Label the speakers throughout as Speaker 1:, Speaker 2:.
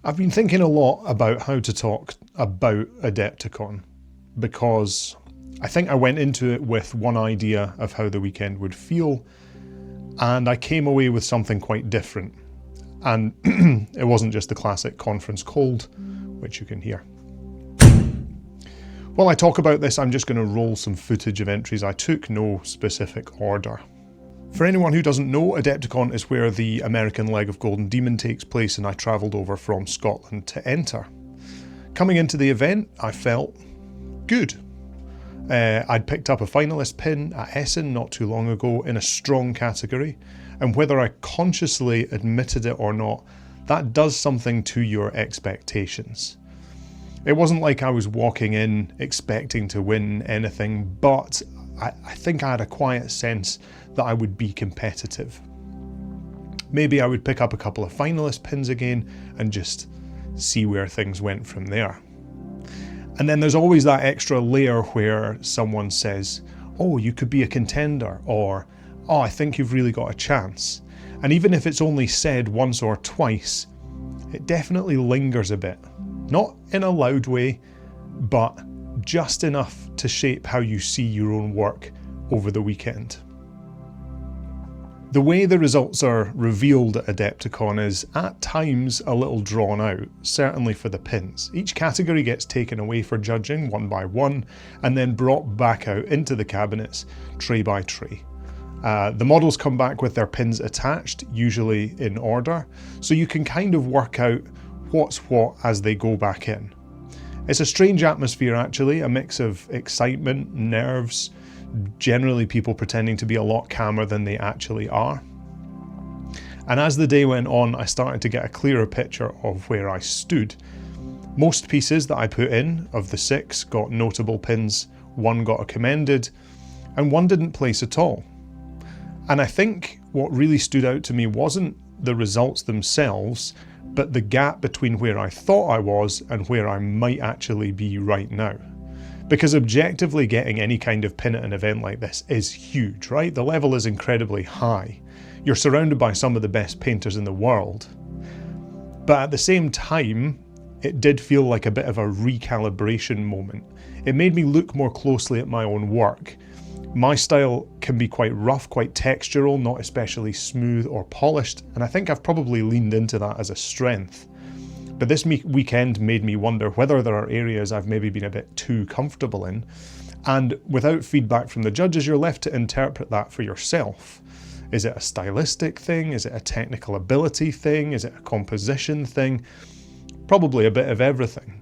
Speaker 1: I've been thinking a lot about how to talk about Adepticon, because I think I went into it with one idea of how the weekend would feel, and I came away with something quite different. And it wasn't just the classic conference cold, which you can hear. While I talk about this, I'm just going to roll some footage of entries I took, no specific order. For anyone who doesn't know, Adepticon is where the American leg of Golden Demon takes place, and I travelled over from Scotland to enter. Coming into the event, I felt good. I'd picked up a finalist pin at Essen not too long ago in a strong category, and whether I consciously admitted it or not, that does something to your expectations. It wasn't like I was walking in expecting to win anything, but I think I had a quiet sense that I would be competitive. Maybe I would pick up a couple of finalist pins again and just see where things went from there. And then there's always that extra layer where someone says, oh, you could be a contender, or oh, I think you've really got a chance. And even if it's only said once or twice, it definitely lingers a bit. Not in a loud way, but just enough to shape how you see your own work over the weekend. The way the results are revealed at Adepticon is at times a little drawn out, certainly for the pins. Each category gets taken away for judging one by one and then brought back out into the cabinets tray by tray. The models come back with their pins attached, usually in order, so you can kind of work out what's what as they go back in. It's a strange atmosphere actually, a mix of excitement, nerves, generally people pretending to be a lot calmer than they actually are. And as the day went on, I started to get a clearer picture of where I stood. Most pieces that I put in, of the 6, got notable pins, 1 got a commended, and 1 didn't place at all. And I think what really stood out to me wasn't the results themselves, but the gap between where I thought I was and where I might actually be right now. Because objectively getting any kind of pin at an event like this is huge, right? The level is incredibly high. You're surrounded by some of the best painters in the world. But at the same time, it did feel like a bit of a recalibration moment. It made me look more closely at my own work. My style can be quite rough, quite textural, not especially smooth or polished, and I think I've probably leaned into that as a strength. But this weekend made me wonder whether there are areas I've maybe been a bit too comfortable in, and without feedback from the judges, you're left to interpret that for yourself. Is it a stylistic thing? Is it a technical ability thing? Is it a composition thing? Probably a bit of everything.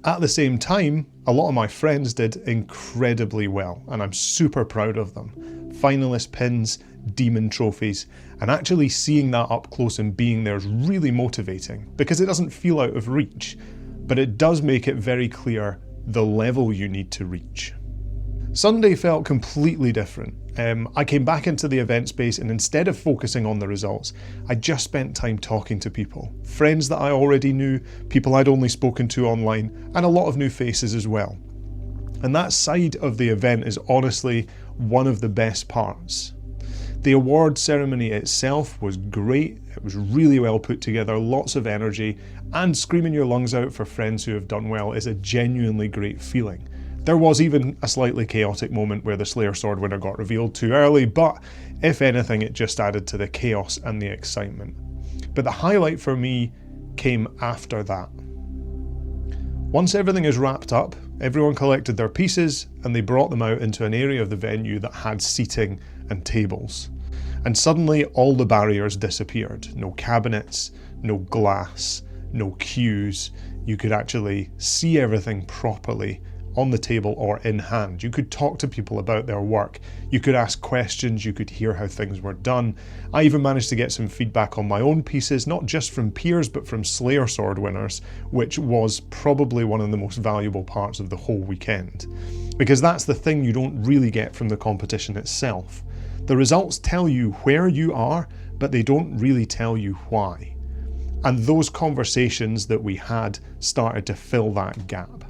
Speaker 1: At the same time, a lot of my friends did incredibly well, and I'm super proud of them. Finalist pins, demon trophies, and actually seeing that up close and being there is really motivating, because it doesn't feel out of reach, but it does make it very clear the level you need to reach. Sunday felt completely different. I came back into the event space, and instead of focusing on the results, I just spent time talking to people. Friends that I already knew, people I'd only spoken to online, and a lot of new faces as well. And that side of the event is honestly one of the best parts. The award ceremony itself was great, it was really well put together, lots of energy, and screaming your lungs out for friends who have done well is a genuinely great feeling. There was even a slightly chaotic moment where the Slayer Sword winner got revealed too early, but if anything it just added to the chaos and the excitement. But the highlight for me came after that. Once everything is wrapped up, everyone collected their pieces and they brought them out into an area of the venue that had seating and tables. And suddenly all the barriers disappeared. No cabinets, no glass, no queues. You could actually see everything properly on the table or in hand. You could talk to people about their work. You could ask questions, you could hear how things were done. I even managed to get some feedback on my own pieces, not just from peers, but from Slayer Sword winners, which was probably one of the most valuable parts of the whole weekend. Because that's the thing you don't really get from the competition itself. The results tell you where you are, but they don't really tell you why. And those conversations that we had started to fill that gap.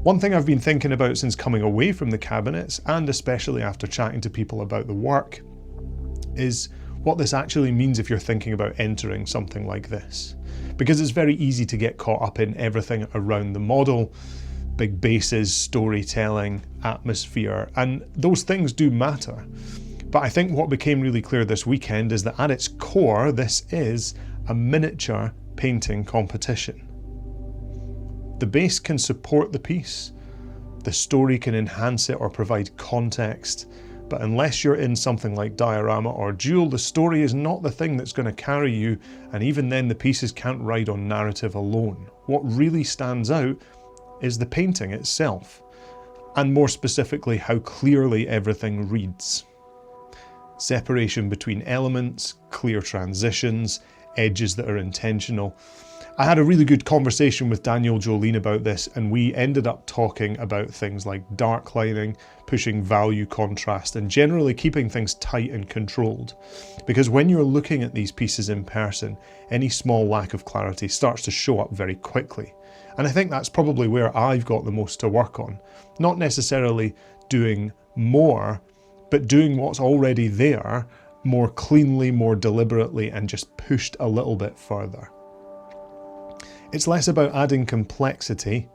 Speaker 1: One thing I've been thinking about since coming away from the cabinets, and especially after chatting to people about the work, is what this actually means if you're thinking about entering something like this. Because it's very easy to get caught up in everything around the model, big bases, storytelling, atmosphere, and those things do matter. But I think what became really clear this weekend is that at its core, this is a miniature painting competition. The base can support the piece, the story can enhance it or provide context, but unless you're in something like diorama or duel, the story is not the thing that's going to carry you, and even then the pieces can't ride on narrative alone. What really stands out is the painting itself, and more specifically how clearly everything reads. Separation between elements, clear transitions, edges that are intentional. I had a really good conversation with Daniel Jolene about this, and we ended up talking about things like dark lining, pushing value contrast, and generally keeping things tight and controlled. Because when you're looking at these pieces in person, any small lack of clarity starts to show up very quickly. And I think that's probably where I've got the most to work on. Not necessarily doing more, but doing what's already there more cleanly, more deliberately, and just pushed a little bit further. It's less about adding complexity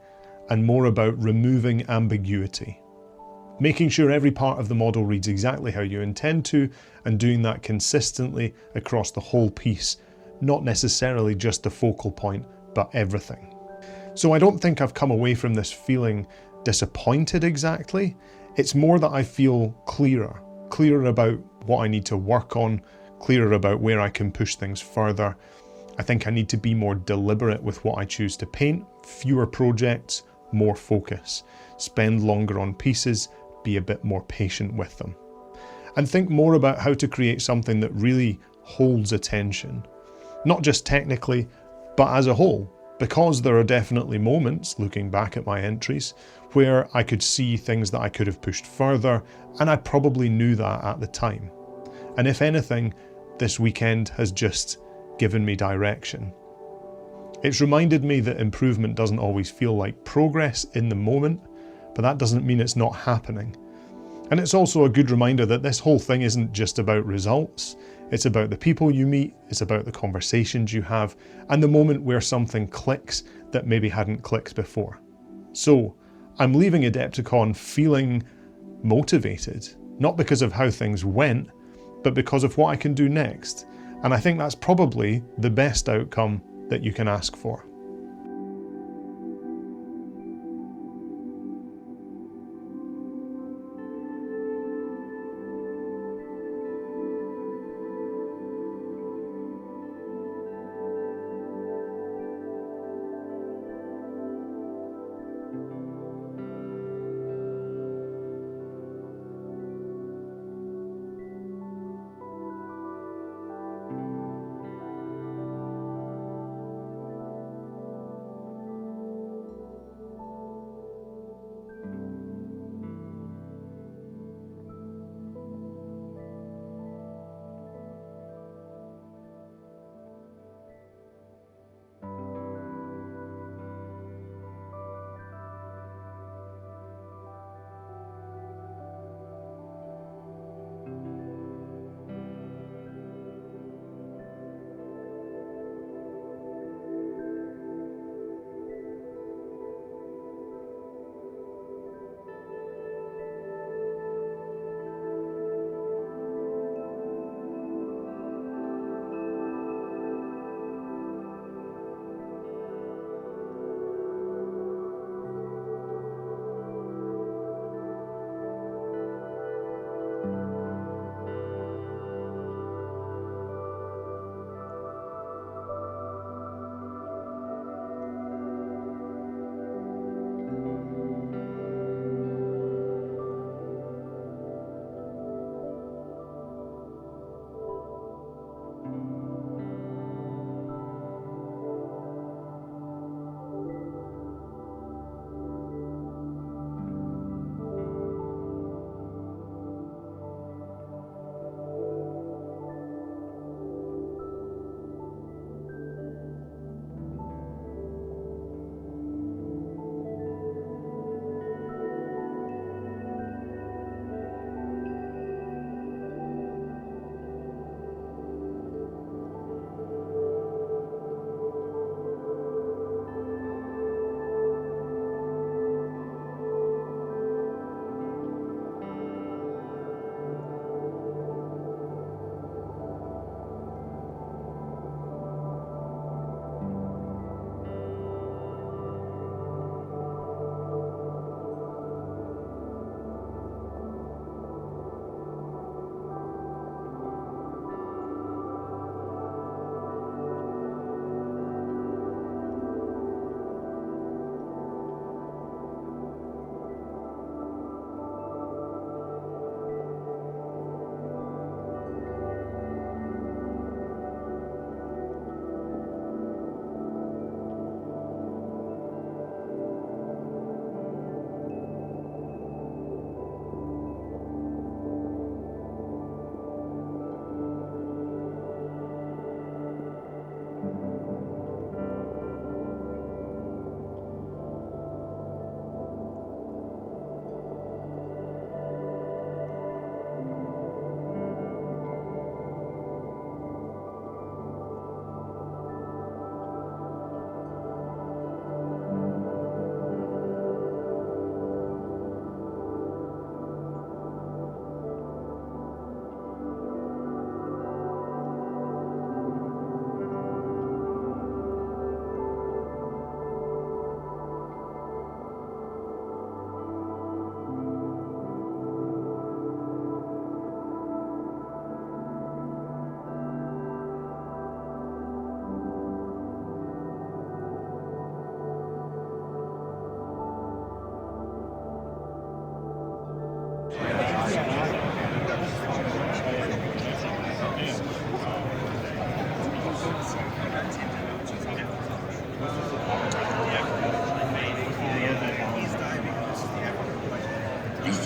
Speaker 1: and more about removing ambiguity. Making sure every part of the model reads exactly how you intend to, and doing that consistently across the whole piece, not necessarily just the focal point, but everything. So I don't think I've come away from this feeling disappointed exactly. It's more that I feel clearer about what I need to work on, clearer about where I can push things further. I think I need to be more deliberate with what I choose to paint, fewer projects, more focus, spend longer on pieces, be a bit more patient with them, and think more about how to create something that really holds attention, not just technically, but as a whole, because there are definitely moments, looking back at my entries, where I could see things that I could have pushed further, and I probably knew that at the time. And if anything, this weekend has just given me direction. It's reminded me that improvement doesn't always feel like progress in the moment, but that doesn't mean it's not happening. And it's also a good reminder that this whole thing isn't just about results. It's about the people you meet, it's about the conversations you have, and the moment where something clicks that maybe hadn't clicked before. So, I'm leaving Adepticon feeling motivated, not because of how things went, but because of what I can do next. And I think that's probably the best outcome that you can ask for.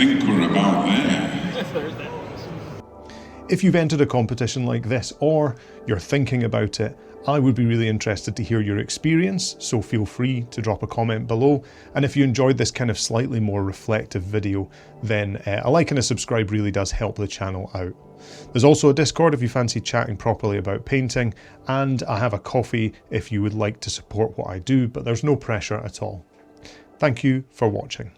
Speaker 2: think we're about there.
Speaker 1: If you've entered a competition like this, or you're thinking about it, I would be really interested to hear your experience, so feel free to drop a comment below. And if you enjoyed this kind of slightly more reflective video, then a like and a subscribe really does help the channel out. There's also a Discord if you fancy chatting properly about painting, and I have a coffee if you would like to support what I do, but there's no pressure at all. Thank you for watching.